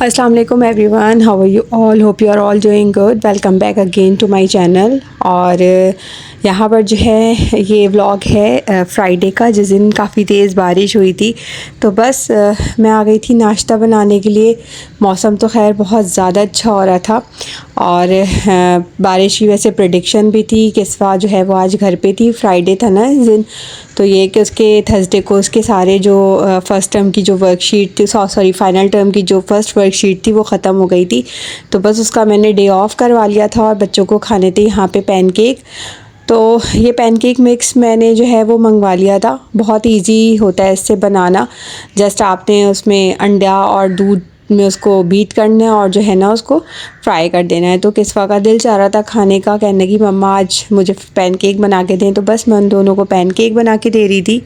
अस्सलाम वालेकुम everyone, how are you all? Hope you are all doing good. Welcome back again to my channel. और यहाँ पर जो है ये व्लॉग है फ्राइडे का, जिस दिन काफ़ी तेज़ बारिश हुई थी। तो बस मैं आ गई थी नाश्ता बनाने के लिए। मौसम तो खैर बहुत ज़्यादा अच्छा हो रहा था और बारिश की वैसे प्रेडिक्शन भी थी। किस्वा जो है वो आज घर पे थी, फ्राइडे था ना इस दिन। तो ये कि उसके थर्सडे को उसके सारे जो फ़र्स्ट टर्म की जो वर्कशीट थी, सॉरी फाइनल टर्म की जो फ़र्स्ट वर्कशीट थी वो ख़त्म हो गई थी। तो बस उसका मैंने डे ऑफ करवा लिया था और बच्चों को खाने थे यहाँ पे पैनकेक। तो ये पैनकेक मिक्स मैंने जो है वो मंगवा लिया था। बहुत इजी होता है इससे बनाना। जस्ट आपने उसमें अंडा और दूध में उसको बीट करना है और जो है ना उसको फ्राई कर देना है। तो किस्वा का दिल चाह रहा था खाने का, कहने की मम्मा आज मुझे पैनकेक बना के दें। तो बस मैं उन दोनों को पैनकेक बना के दे रही थी।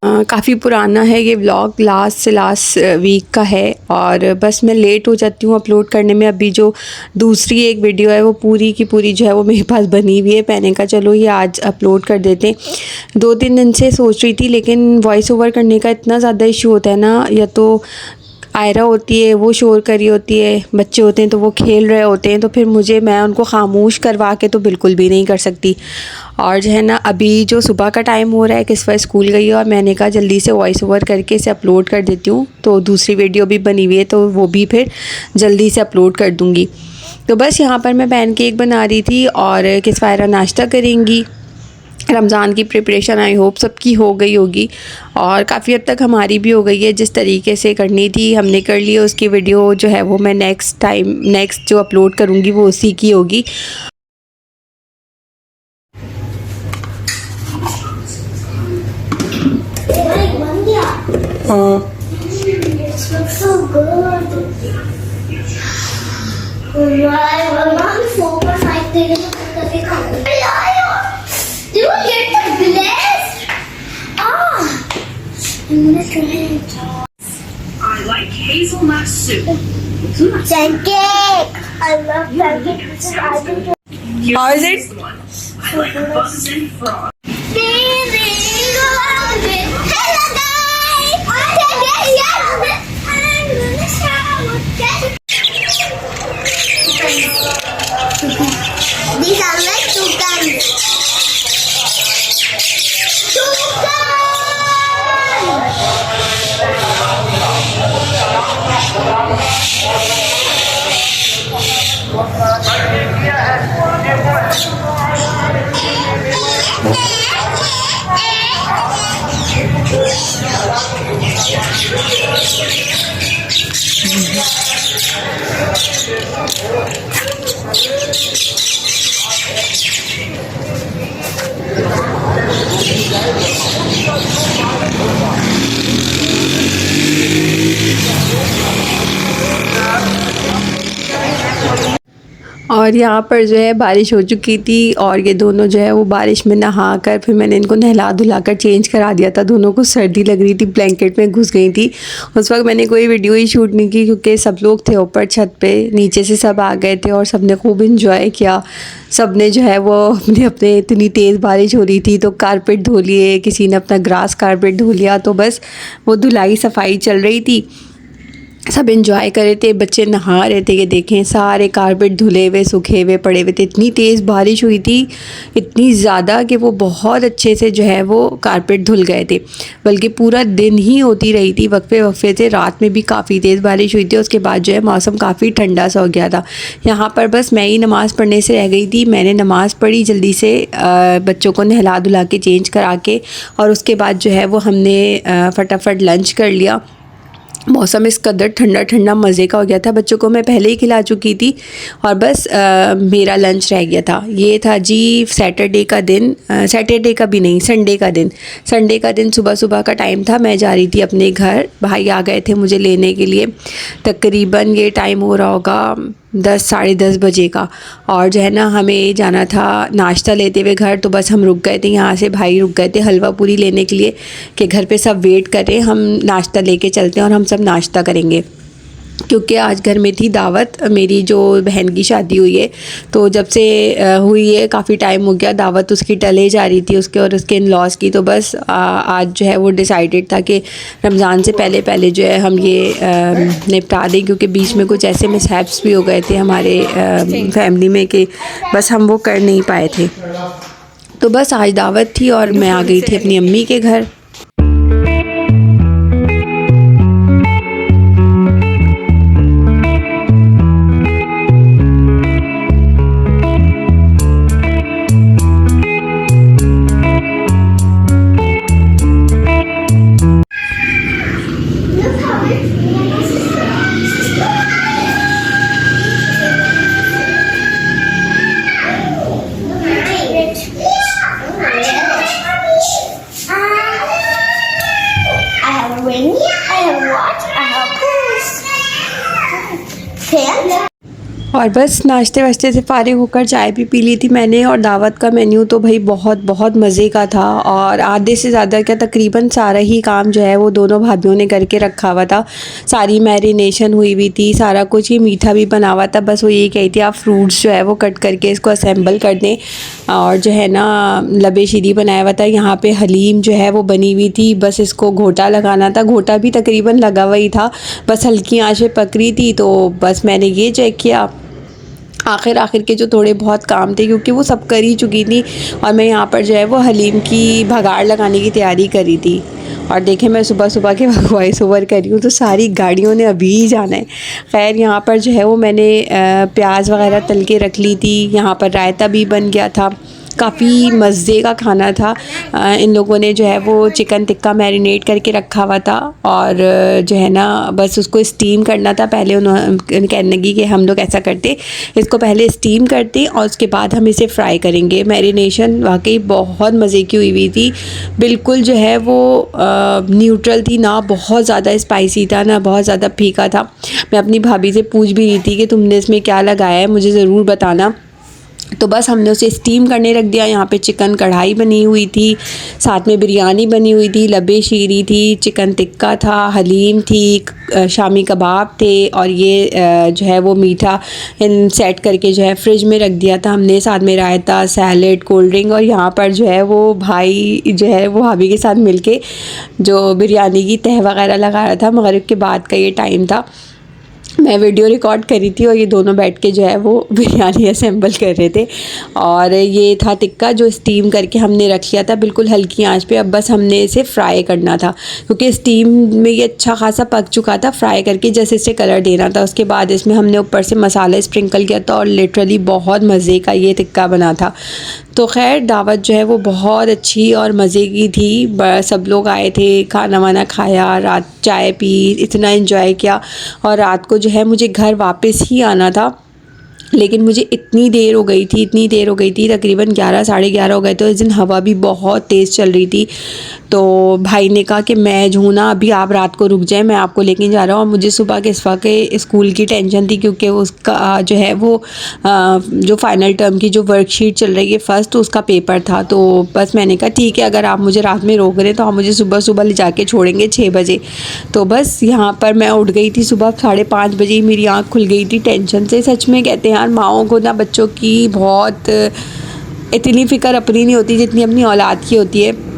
काफ़ी पुराना है ये व्लॉग, लास्ट वीक का है और बस मैं लेट हो जाती हूँ अपलोड करने में। अभी जो दूसरी एक वीडियो है वो पूरी की पूरी जो है वो मेरे पास बनी हुई है। मैंने कहा चलो ये आज अपलोड कर देते हैं। 2-3 दिन से सोच रही थी, लेकिन वॉइस ओवर करने का इतना ज़्यादा इशू होता है ना, या तो आयरा होती है वो शोर करी होती है, बच्चे होते हैं तो वो खेल रहे होते हैं, तो फिर मैं उनको खामोश करवा के तो बिल्कुल भी नहीं कर सकती। और जो है ना अभी जो सुबह का टाइम हो रहा है, किस्वा स्कूल गई है और मैंने कहा जल्दी से वॉइस ओवर करके इसे अपलोड कर देती हूँ। तो दूसरी वीडियो भी बनी हुई है तो वो भी फिर जल्दी से अपलोड कर दूँगी। तो बस यहाँ पर मैं पैनकेक बना रही थी और किस्वा नाश्ता करेंगी। रमज़ान की प्रिपरेशन आई होप सबकी हो गई होगी और काफ़ी हद तक हमारी भी हो गई है। जिस तरीके से करनी थी हमने कर ली। उसकी वीडियो जो है वो मैं नेक्स्ट जो अपलोड करूँगी वो उसी की होगी। You get the blessed. I like hazelnut soup. Pancake. I love pancake. How is it? I like bugs and frogs. Baby, hello guys. I'm gonna shower. These are like toucans. और यहाँ पर जो है बारिश हो चुकी थी और ये दोनों जो है वो बारिश में नहा कर फिर मैंने इनको नहला धुला कर चेंज करा दिया था। दोनों को सर्दी लग रही थी, ब्लैंकेट में घुस गई थी। उस वक्त मैंने कोई वीडियो ही शूट नहीं की क्योंकि सब लोग थे ऊपर छत पे, नीचे से सब आ गए थे और सब ने खूब इंजॉय किया। सब ने जो है वो अपने इतनी तेज़ बारिश हो रही थी तो कारपेट धो लिए, किसी ने अपना ग्रास कारपेट धो लिया। तो बस वो धुलाई सफाई चल रही थी, सब एंजॉय कर रहे थे, बच्चे नहा रहे थे। ये देखें सारे कारपेट धुले हुए सूखे हुए पड़े हुए थे। इतनी तेज़ बारिश हुई थी, इतनी ज़्यादा कि वो बहुत अच्छे से जो है वो कारपेट धुल गए थे। बल्कि पूरा दिन ही होती रही थी, वक्फे वक्फे से। रात में भी काफ़ी तेज़ बारिश हुई थी। उसके बाद जो है मौसम काफ़ी ठंडा सा हो गया था। यहाँ पर बस मैं ही नमाज़ पढ़ने से रह गई थी। मैंने नमाज़ पढ़ी जल्दी से, बच्चों को नहला धुला के चेंज करा के, और उसके बाद जो है वो हमने फटाफट लंच कर लिया। मौसम इस कदर ठंडा ठंडा मज़े का हो गया था। बच्चों को मैं पहले ही खिला चुकी थी और बस मेरा लंच रह गया था। ये था जी सैटरडे का दिन, सैटरडे का भी नहीं, संडे का दिन। संडे का दिन सुबह सुबह का टाइम था। मैं जा रही थी अपने घर, भाई आ गए थे मुझे लेने के लिए। तकरीबन ये टाइम हो रहा होगा 10 साढ़े 10 बजे का। और जो है ना हमें जाना था नाश्ता लेते हुए घर। तो बस हम रुक गए थे, यहाँ से भाई रुक गए थे हलवा पूरी लेने के लिए कि घर पे सब वेट करें, हम नाश्ता लेके चलते हैं और हम सब नाश्ता करेंगे। क्योंकि आज घर में थी दावत, मेरी जो बहन की शादी हुई है, तो जब से हुई है काफ़ी टाइम हो गया, दावत उसकी टले जा रही थी उसके और उसके इन लॉज की। तो बस आज जो है वो डिसाइडेड था कि रमज़ान से पहले पहले जो है हम ये निपटा दें, क्योंकि बीच में कुछ ऐसे मिसहैप्स भी हो गए थे हमारे फैमिली में कि बस हम वो कर नहीं पाए थे। तो बस आज दावत थी और मैं आ गई थी अपनी अम्मी के घर। I have a ring, I have a watch, I have a purse. Pants. और बस नाश्ते वाश्ते से फ़ारिग होकर चाय भी पी ली थी मैंने। और दावत का मेन्यू तो भाई बहुत बहुत मज़े का था, और आधे से ज़्यादा क्या तकरीबन सारा ही काम जो है वो दोनों भाभीयों ने करके रखा हुआ था। सारी मैरिनेशन हुई हुई थी, सारा कुछ ही मीठा भी बना हुआ था। बस वो यही कही थी आप फ्रूट्स जो है वो कट करके इसको असेंबल कर दें, और जो है ना लबे शीरी बनाया हुआ था। यहाँ पे हलीम जो है वो बनी हुई थी, बस इसको घोटा लगाना था। घोटा भी तकरीबन लगा हुआ ही था, बस हल्की आंच पे पक रही थी। तो बस मैंने ये चेक किया, आखिर के जो थोड़े बहुत काम थे क्योंकि वो सब कर ही चुकी थी, और मैं यहाँ पर जो है वो हलीम की भगाड़ लगाने की तैयारी करी थी। और देखें मैं सुबह सुबह के वॉइस ओवर कर रही हूँ, तो सारी गाड़ियों ने अभी ही जाना है। खैर यहाँ पर जो है वो मैंने प्याज वगैरह तल के रख ली थी। यहाँ पर रायता भी बन गया था, काफ़ी मज़े का खाना था। इन लोगों ने जो है वो चिकन टिक्का मैरिनेट करके रखा हुआ था, और जो है ना बस उसको स्टीम करना था। पहले उन्होंने कहने लगी कि हम लोग ऐसा करते, इसको पहले स्टीम करते और उसके बाद हम इसे फ्राई करेंगे। मैरिनेशन वाकई बहुत मज़े की हुई हुई थी, बिल्कुल जो है वो न्यूट्रल थी, ना बहुत ज़्यादा स्पाइसी था ना बहुत ज़्यादा फीका था। मैं अपनी भाभी से पूछ भी रही थी कि तुमने इसमें क्या लगाया है, मुझे ज़रूर बताना। तो बस हमने उसे स्टीम करने रख दिया। यहाँ पे चिकन कढ़ाई बनी हुई थी, साथ में बिरयानी बनी हुई थी, लबे शीरी थी, चिकन टिक्का था, हलीम थी, शामी कबाब थे, और ये जो है वो मीठा इन सेट करके जो है फ्रिज में रख दिया था हमने। साथ में रायता, सैलेड, कोल्ड ड्रिंक, और यहाँ पर जो है वो भाई जो है वो भाभी के साथ मिलके जो बिरयानी की तह वगैरह लगा रहा था। मगरिब के बाद का ये टाइम था, मैं वीडियो रिकॉर्ड करी थी और ये दोनों बैठ के जो है वो बिरयानी असेंबल कर रहे थे। और ये था टिक्का जो स्टीम करके हमने रख लिया था बिल्कुल हल्की आंच पे। अब बस हमने इसे फ्राई करना था, क्योंकि स्टीम में ये अच्छा खासा पक चुका था। फ्राई करके जैसे इसे कलर देना था, उसके बाद इसमें हमने ऊपर से मसाला स्प्रिंकल किया था, और लिटरली बहुत मज़े का ये टिक्का बना था। तो खैर दावत जो है वो बहुत अच्छी और मज़े की थी। सब लोग आए थे, खाना वाना खाया, रात चाय पी, इतना एंजॉय किया। और रात को जो है मुझे घर वापस ही आना था, लेकिन मुझे इतनी देर हो गई थी, तकरीबन 11 साढ़े 11 हो गए। तो इस दिन हवा भी बहुत तेज़ चल रही थी। तो भाई ने कहा कि मैं जो हूँ ना अभी आप रात को रुक जाएं, मैं आपको लेके जा रहा हूँ। और मुझे सुबह के इस वक्त स्कूल की टेंशन थी, क्योंकि उसका जो है वो जो फाइनल टर्म की जो वर्कशीट चल रही है फर्स्ट, उसका पेपर था। तो बस मैंने कहा ठीक है, अगर आप मुझे रात में रोक रहे हैं तो आप मुझे सुबह सुबह ले जाके छोड़ेंगे 6 बजे। तो बस यहाँ पर मैं उठ गई थी सुबह 5:30 बजे ही, मेरी आँख खुल गई थी टेंशन से। सच में कहते हैं यार, माओं को ना बच्चों की बहुत इतनी फ़िक्र अपनी नहीं होती जितनी अपनी औलाद की होती है।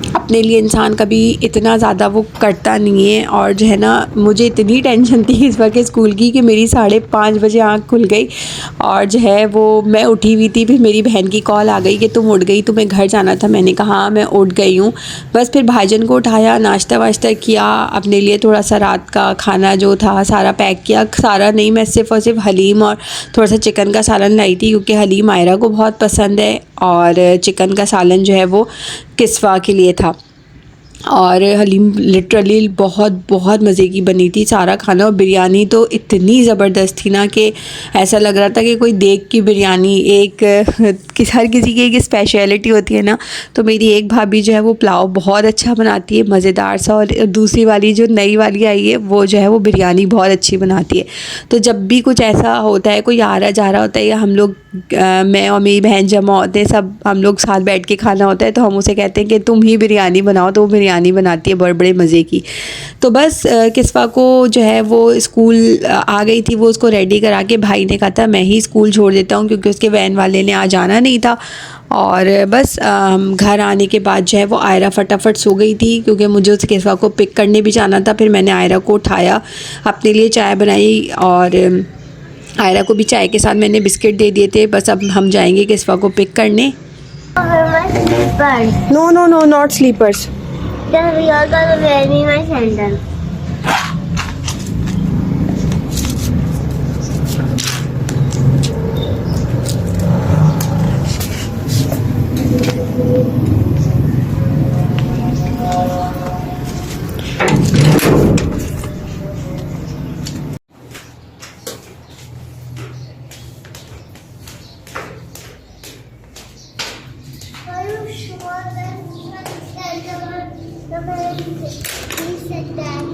अपने लिए इंसान कभी इतना ज़्यादा वो करता नहीं है। और जो है ना मुझे इतनी टेंशन थी इस वक्त स्कूल की कि मेरी 5:30 बजे आँख खुल गई, और जो है वो मैं उठी हुई थी। फिर मेरी बहन की कॉल आ गई कि तुम उठ गई, तुम्हें घर जाना था। मैंने कहा हाँ मैं उठ गई हूँ। बस फिर भाईजान को उठाया, नाश्ता वाश्ता किया, अपने लिए थोड़ा सा रात का खाना जो था सारा पैक किया। सारा नहीं, मैं सिर्फ़ और सिर्फ हलीम और थोड़ा सा चिकन का सालन लाई थी, क्योंकि हलीम आयरा को बहुत पसंद है, और चिकन का सालन जो है वो किस्वा के लिए था। और हलीम लिटरली बहुत बहुत मज़े की बनी थी सारा खाना। और बिरयानी तो इतनी ज़बरदस्त थी ना कि ऐसा लग रहा था कि कोई देख की बिरयानी। हर किसी की एक स्पेशलिटी होती है ना, तो मेरी एक भाभी जो है वो पुलाव बहुत अच्छा बनाती है, मज़ेदार सा, और दूसरी वाली जो नई वाली आई है वो जो है वो बिरयानी बहुत अच्छी बनाती है। तो जब भी कुछ ऐसा होता है, कोई आ रहा जा रहा होता है, या हम लोग मैं और मेरी बहन जमा होते हैं, सब हम लोग साथ बैठ के खाना होता है, तो हम उसे कहते हैं कि तुम ही बिरयानी बनाओ, तो वो बिरयानी बनाती है बड़े मज़े की। तो बस किस्वा को जो है वो स्कूल आ गई थी, वो उसको रेडी करा के भाई ने कहा था मैं ही स्कूल छोड़ देता हूँ क्योंकि उसके वैन वाले ने आज आना नहीं था। और बस घर आने के बाद जो है वो आयरा फटाफट सो गई थी क्योंकि मुझे उस किस्वा को पिक करने भी जाना था। फिर मैंने आयरा को उठाया, अपने लिए चाय बनाई और आयरा को भी चाय के साथ मैंने बिस्किट दे दिए थे। बस अब हम जाएंगे किस्वा को पिक करने। No no no not slippers.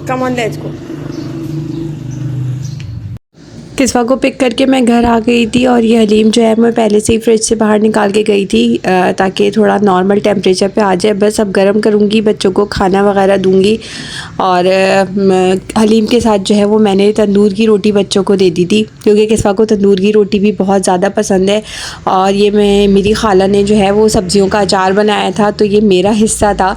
Come on, let's go. Kiswa को पिक करके मैं घर आ गई थी और ये हलीम जो है मैं पहले से ही फ्रिज से बाहर निकाल के गई थी ताकि थोड़ा नॉर्मल टेम्परेचर पे आ जाए। बस अब गर्म करूँगी, बच्चों को खाना वगैरह दूँगी। और हलीम के साथ जो है वो मैंने तंदूर की रोटी बच्चों को दे दी थी क्योंकि किस्वा को तंदूर की रोटी भी बहुत ज़्यादा पसंद है। और ये मेरी खाला ने जो है वो सब्ज़ियों का अचार बनाया था तो ये मेरा हिस्सा था।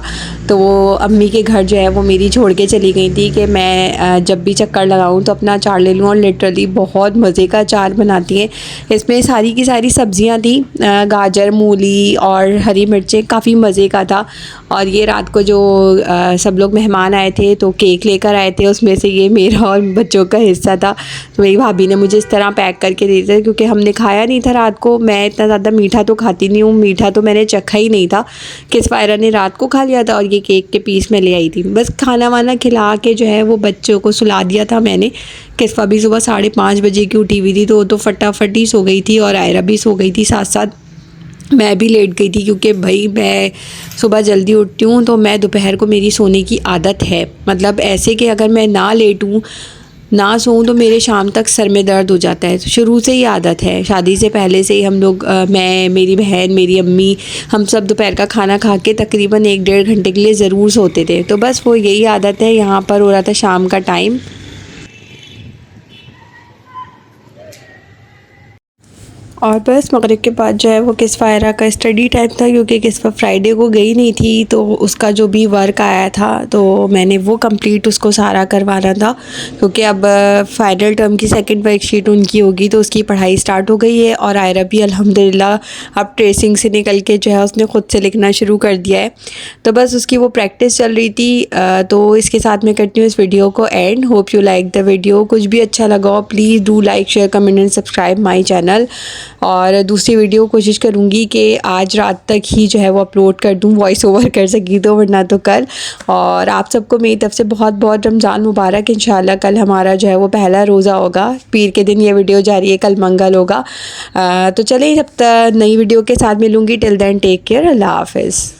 तो वो अम्मी के घर जो है वो मेरी छोड़ के चली गई थी कि मैं जब भी चक्कर लगाऊँ तो अपना अचार ले लूँ। और लिटरली बहुत मज़े का अचार बनाती हैं। इसमें सारी की सारी सब्ज़ियाँ थी, गाजर, मूली और हरी मिर्चें, काफ़ी मज़े का था। और ये रात को जो सब लोग मेहमान आए थे तो केक लेकर आए थे, उसमें से ये मेरा और बच्चों का हिस्सा था। तो मेरी भाभी ने मुझे इस तरह पैक करके दे दिया क्योंकि हमने खाया नहीं था रात को। मैं इतना ज़्यादा मीठा तो खाती नहीं हूँ, मीठा तो मैंने चखा ही नहीं था। किस्वा ने रात को खा लिया था और ये केक के पीस में ले आई थी। बस खाना वाना खिला के जो है वो बच्चों को सुला दिया था मैंने। किस्वा भी सुबह 5:30 बजे की उठी हुई थी तो वो तो फटाफट ही सो गई थी और आयरा भी सो गई थी साथ साथ। मैं भी लेट गई थी क्योंकि भाई मैं सुबह जल्दी उठती हूँ तो मैं दोपहर को मेरी सोने की आदत है। मतलब ऐसे कि अगर मैं ना लेटूँ ना सोऊं तो मेरे शाम तक सर में दर्द हो जाता है। तो शुरू से ही आदत है, शादी से पहले से ही हम लोग मैं, मेरी बहन, मेरी अम्मी, हम सब दोपहर का खाना खा के तकरीबन 1-1.5 घंटे के लिए ज़रूर सोते थे। तो बस वो यही आदत है। यहाँ पर हो रहा था शाम का टाइम और बस मगरिब के बाद जो है वो किस्वा आयरा का स्टडी टाइम था क्योंकि किस्वा फ्राइडे को गई नहीं थी तो उसका जो भी वर्क आया था तो मैंने वो कंप्लीट उसको सारा करवाना था क्योंकि अब फाइनल टर्म की सेकंड वर्कशीट उनकी होगी तो उसकी पढ़ाई स्टार्ट हो गई है। और आयरा भी अल्हम्दुलिल्लाह अब ट्रेसिंग से निकल के जो है उसने ख़ुद से लिखना शुरू कर दिया है। तो बस उसकी वो प्रैक्टिस चल रही थी। तो इसके साथ मैं करती हूँ इस वीडियो को and. Hope you like the video. कुछ भी अच्छा लगा हो please do like, share, comment and subscribe my channel. और दूसरी वीडियो कोशिश करूँगी कि आज रात तक ही जो है वो अपलोड कर दूँ, वॉइस ओवर कर सकी तो, वरना तो कल। और आप सबको मेरी तरफ से बहुत बहुत रमज़ान मुबारक। इंशाल्लाह कल हमारा जो है वो पहला रोज़ा होगा, पीर के दिन ये वीडियो जारी है, कल मंगल होगा। तो चलिए अब नई वीडियो के साथ मिलूँगी। टिल देन टेक केयर, अल्लाह हाफ़िज़।